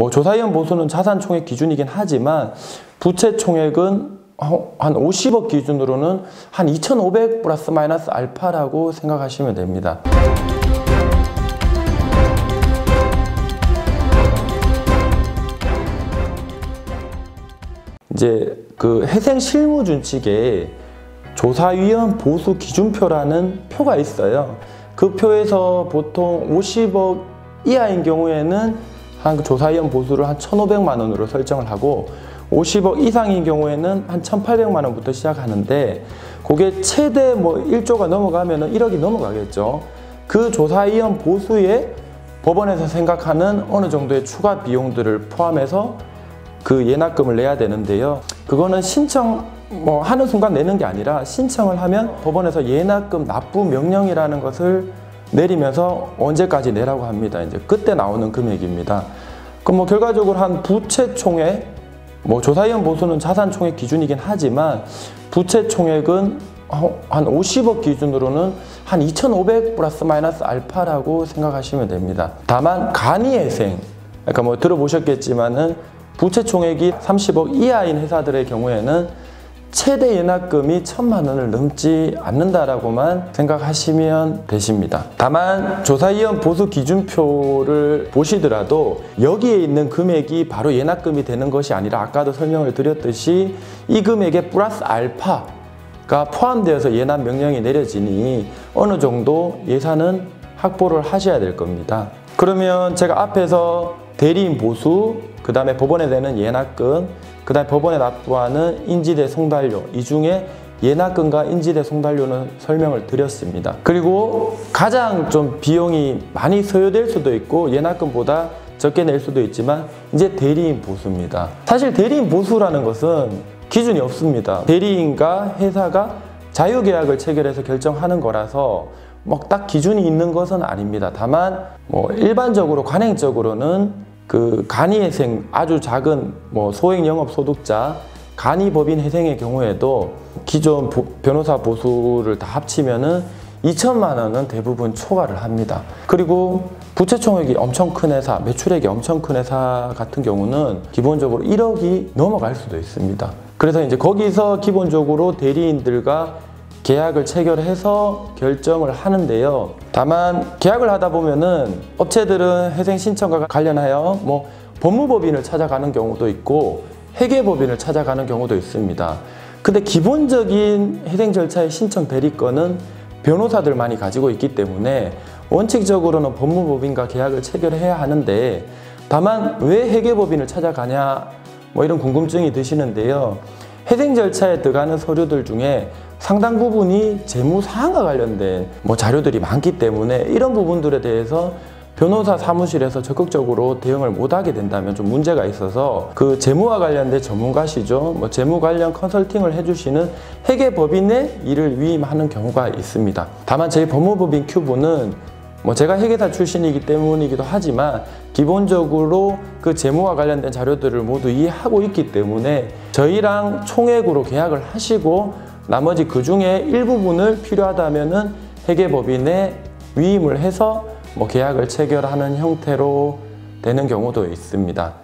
조사위원 보수는 자산 총액 기준이긴 하지만 부채 총액은 한 50억 기준으로는 한 2,500 플러스 마이너스 알파라고 생각하시면 됩니다. 이제 그 회생 실무준칙에 조사위원 보수 기준표라는 표가 있어요. 그 표에서 보통 50억 이하인 경우에는 한 조사위원 보수를 한 1,500만 원으로 설정을 하고 50억 이상인 경우에는 한 1,800만 원부터 시작하는데 그게 최대 1조가 넘어가면 1억이 넘어가겠죠. 그 조사위원 보수에 법원에서 생각하는 어느 정도의 추가 비용들을 포함해서 그 예납금을 내야 되는데요. 그거는 신청 하는 순간 내는 게 아니라 신청을 하면 법원에서 예납금 납부 명령이라는 것을 내리면서 언제까지 내라고 합니다. 이제 그때 나오는 금액입니다. 그럼 결과적으로 한 부채 총액, 조사위원 보수는 자산 총액 기준이긴 하지만 부채 총액은 한 50억 기준으로는 한 2,500 플러스 마이너스 알파라고 생각하시면 됩니다. 다만 간이회생, 그러니까 들어보셨겠지만은 부채 총액이 30억 이하인 회사들의 경우에는 최대 예납금이 1,000만 원을 넘지 않는다라고만 생각하시면 되십니다. 다만 조사위원 보수 기준표를 보시더라도 여기에 있는 금액이 바로 예납금이 되는 것이 아니라 아까도 설명을 드렸듯이 이 금액에 플러스 알파가 포함되어서 예납 명령이 내려지니 어느 정도 예산은 확보를 하셔야 될 겁니다. 그러면 제가 앞에서 대리인 보수, 그 다음에 법원에 내는 예납금, 그 다음에 법원에 납부하는 인지대 송달료, 이 중에 예납금과 인지대 송달료는 설명을 드렸습니다. 그리고 가장 좀 비용이 많이 소요될 수도 있고 예납금보다 적게 낼 수도 있지만 이제 대리인 보수입니다. 사실 대리인 보수라는 것은 기준이 없습니다. 대리인과 회사가 자유계약을 체결해서 결정하는 거라서 딱 기준이 있는 것은 아닙니다. 다만 일반적으로 관행적으로는 그 간이회생, 아주 작은 소액 영업 소득자, 간이법인 회생의 경우에도 기존 변호사 보수를 다 합치면은 2,000만 원은 대부분 초과를 합니다. 그리고 부채 총액이 엄청 큰 회사, 매출액이 엄청 큰 회사 같은 경우는 기본적으로 1억이 넘어갈 수도 있습니다. 그래서 이제 거기서 기본적으로 대리인들과 계약을 체결해서 결정을 하는데요. 다만 계약을 하다 보면은 업체들은 회생 신청과 관련하여 법무법인을 찾아가는 경우도 있고 회계법인을 찾아가는 경우도 있습니다. 근데 기본적인 회생 절차의 신청 대리권은 변호사들만이 가지고 있기 때문에 원칙적으로는 법무법인과 계약을 체결해야 하는데 다만 왜 회계법인을 찾아가냐 이런 궁금증이 드시는데요. 회생 절차에 들어가는 서류들 중에 상당 부분이 재무사항과 관련된 자료들이 많기 때문에 이런 부분들에 대해서 변호사 사무실에서 적극적으로 대응을 못하게 된다면 좀 문제가 있어서 그 재무와 관련된 전문가시죠. 재무 관련 컨설팅을 해주시는 회계법인의 일을 위임하는 경우가 있습니다. 다만 저희 법무법인 큐브는 제가 회계사 출신이기 때문이기도 하지만 기본적으로 그 재무와 관련된 자료들을 모두 이해하고 있기 때문에 저희랑 총액으로 계약을 하시고 나머지 그 중에 일부분을 필요하다면은 회계법인에 위임을 해서 계약을 체결하는 형태로 되는 경우도 있습니다.